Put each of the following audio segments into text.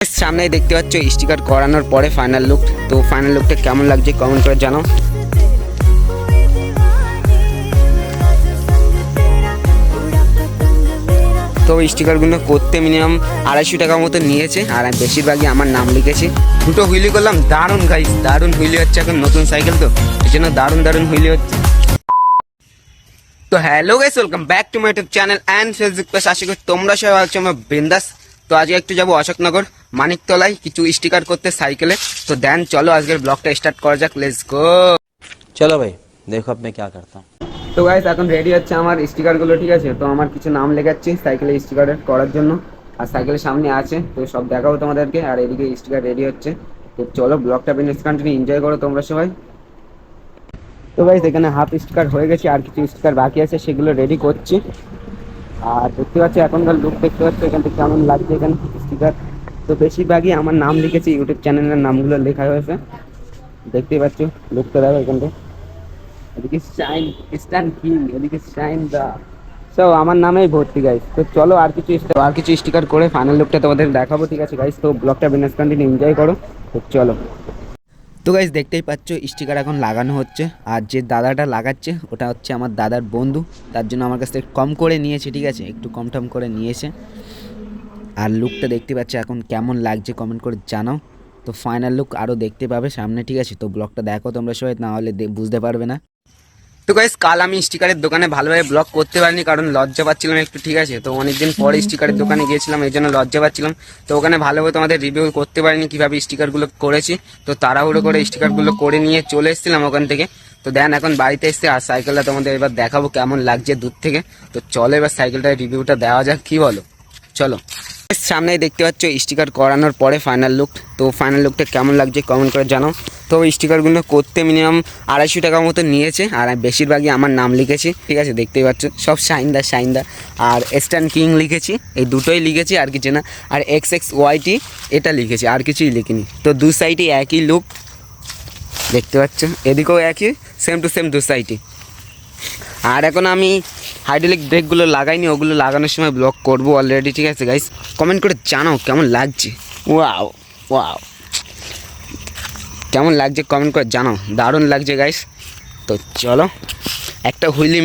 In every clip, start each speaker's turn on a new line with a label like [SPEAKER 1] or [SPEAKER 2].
[SPEAKER 1] सामने देखते पाচ্ছ স্টিকার করানোর পরে ফাইনাল লুক। তো ফাইনাল লুকটা কেমন লাগছে কমেন্ট করে জানাও। তো স্টিকারগুলো করতে মিনিমাম 250 টাকা মতো নিয়েছে, আর আমি বেশিরভাগই আমার নাম লিখেছি। দুটো হুইলি করলাম, দারুণ গাইস, দারুণ হুইলি হচ্ছে। এখন নতুন সাইকেল তো এই জন্য দারুণ দারুণ হুইলি হচ্ছে। তো hello guys, welcome back to my YouTube channel and Facebook page. আশা করি তোমরা সবাই আছো আমার বিন্দাস। তো আজকে একটু যাবো অশোকনগর মানিকতলায় কিছু স্টিকার করতে সাইকেলে। তো দেন চলো আজকের ব্লগটা স্টার্ট করা যাক, লেটস গো।
[SPEAKER 2] चलो भाई देखो अब मैं क्या करता हूँ।
[SPEAKER 1] তো গাইস এখন রেডি হচ্ছে আমার স্টিকারগুলো, ঠিক আছে। তো আমার কিছু নাম লেখাচ্ছি সাইকেলে স্টিকার করার জন্য, আর সাইকেলের সামনে আছে তো সব দেখাবো তোমাদেরকে। আর এদিকে স্টিকার রেডি হচ্ছে। তো চলো ব্লগটা বিনেস কন্টিনিউ এনজয় করো তোমরা সবাই। তো গাইস এখানে হাফ স্টিকার হয়ে গেছে, আর কিছু স্টিকার বাকি আছে, সেগুলো রেডি করছি। আর দেখতে পাচ্ছি এখনকার লুক দেখতে পাচ্ছি এখান থেকে কেমন লাগছে এখানে স্টিকার। তো বেশিরভাগই আমার নাম লিখেছি, ইউটিউব চ্যানেলের নামগুলো লেখা হয়েছে, দেখতেই পাচ্ছ। লুকটা দেখো এখান থেকে, এদিকে শাইন স্ট্যান্ড কিং, এদিকে শাইন দা, সব আমার নামেই ভর্তি গাইস। তো চলো আর কিছু স্টিকার করে ফাইনাল লুকটা তোমাদের দেখাবো, ঠিক আছে গাইস। তো ব্লগটা বিনেস কন্টিনিউ এনজয় করো, তো চলো। তো গাইস দেখতেই পাচ্ছ স্টিকার এখন লাগানো হচ্ছে, আর যে দাদাটা লাগাচ্ছে ওটা হচ্ছে আমার দাদার বন্ধু, তার জন্য আমার কাছ থেকে কম করে নিয়েছে, ঠিক আছে, একটু কম টম করে নিয়েছে। আর লুকটা দেখতে পাচ্ছ এখন কেমন লাগছে কমেন্ট করে জানাও। তো ফাইনাল লুক আরও দেখতে পাবে সামনে, ঠিক আছে। তো ব্লগটা দেখো তোমরা সবাই, না হলে বুঝতে পারবে না। তো গাইস কাল আমি স্টিকারের দোকানে ভালোভাবে ব্লগ করতে পারিনি, কারণ লজ্জা পাচ্ছিলাম একটু, ঠিক আছে। তো অনেকদিন পরে স্টিকারের দোকানে গিয়েছিলাম, এই জন্য লজ্জা পাচ্ছিলাম। তো ওখানে ভালোভাবে তোমাদের রিভিউ করতে পারিনি কিভাবে স্টিকারগুলো করেছি। তো তাড়াহুড়ো করে স্টিকারগুলো করে নিয়ে চলে এসেছিলাম ওখান থেকে। তো দেন এখন বাড়িতে এসে আর সাইকেলটা তোমাদের এবার দেখাবো কেমন লাগছে দূর থেকে। তো চলো এবার সাইকেলটার রিভিউটা দেওয়া যাক, কি বলো, চলো। সামনে দেখতে পাচ্ছ স্টিকার করানোর পরে ফাইনাল লুক। তো ফাইনাল লুকটা কেমন লাগছে কমেন্ট করে জানাও। তো স্টিকারগুলো করতে মিনিমাম 250 টাকা মতো নিয়েছে, আর আমি বেশিরভাগই আমার নাম লিখেছি, ঠিক আছে, দেখতেই পাচ্ছ। সব শাইনদা আর স্ট্যান্ড কিং লিখেছি, এই দুটোই লিখেছি, আর কিছু না। আর XXYT এটা লিখেছি, আর কিছুই লিখিনি। তো দু সাইডে একই লুক দেখতে পাচ্ছ, এদিকেও একই, সেম টু সেম দু সাইডে। আর এখন আমি হাইড্রোলিক ব্রেকগুলো লাগাইনি, ওগুলো লাগানোর সময় ব্লগ করবো অলরেডি, ঠিক আছে গাইস। কমেন্ট করে জানাও কেমন লাগছে। ওয়াও ওয়াও, কেমন লাগছে কমেন্ট করে জানাও, দারুণ লাগছে গাইস। তো চলো একটা হুইলি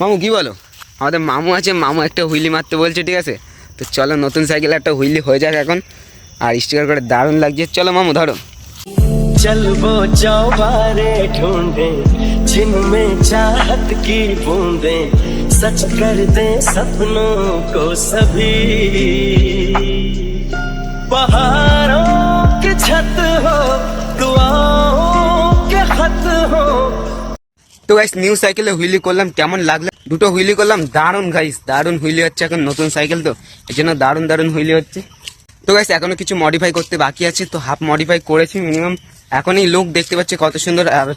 [SPEAKER 1] মামু কি বলো, আমাদের মামু আছে, মামু একটা হুইলি মারতে বলছে, ঠিক আছে। তো চলো নতুন সাইকেলে একটা হুইলি হয়ে যাক এখন। আর স্টিকার করে দারুণ লাগছে, চলো মামু ধরো।
[SPEAKER 3] चल वो चौबारे ढूंढे जिनमें चाहत की बूंदे सच कर दे सपनों को सभी बहारों की छत हो दुआओं के खत हो।
[SPEAKER 1] তো গাইস নিউ সাইকেলে হুইলি করলাম, কেমন লাগলো? দুটো হুইলি করলাম, দারুণ গাইস, দারুণ হুইলি হচ্ছে। এখন নতুন সাইকেল তো এই জন্য দারুণ দারুণ হুইলি হচ্ছে। তো গাইস এখনো কিছু মডিফাই করতে বাকি আছে, তো হাফ মডিফাই করেছি মিনিমাম। এখনই লুক দেখতে পাচ্ছি কত সুন্দর, আর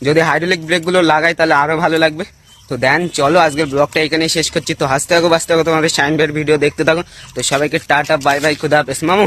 [SPEAKER 1] যদি হাইড্রোলিক ব্রেকগুলো লাগাই তাহলে আরো ভালো লাগবে। তো দেন চলো আজকের ব্লগটা এখানেই শেষ করছি। তো হাসতে থাকো বাঁচতে থাকো, তোমাদের শাইন ভাইয়ের ভিডিও দেখতে থাকো। তো সবাইকে টাটা বাই বাই, খুদা হাফেজ মামু।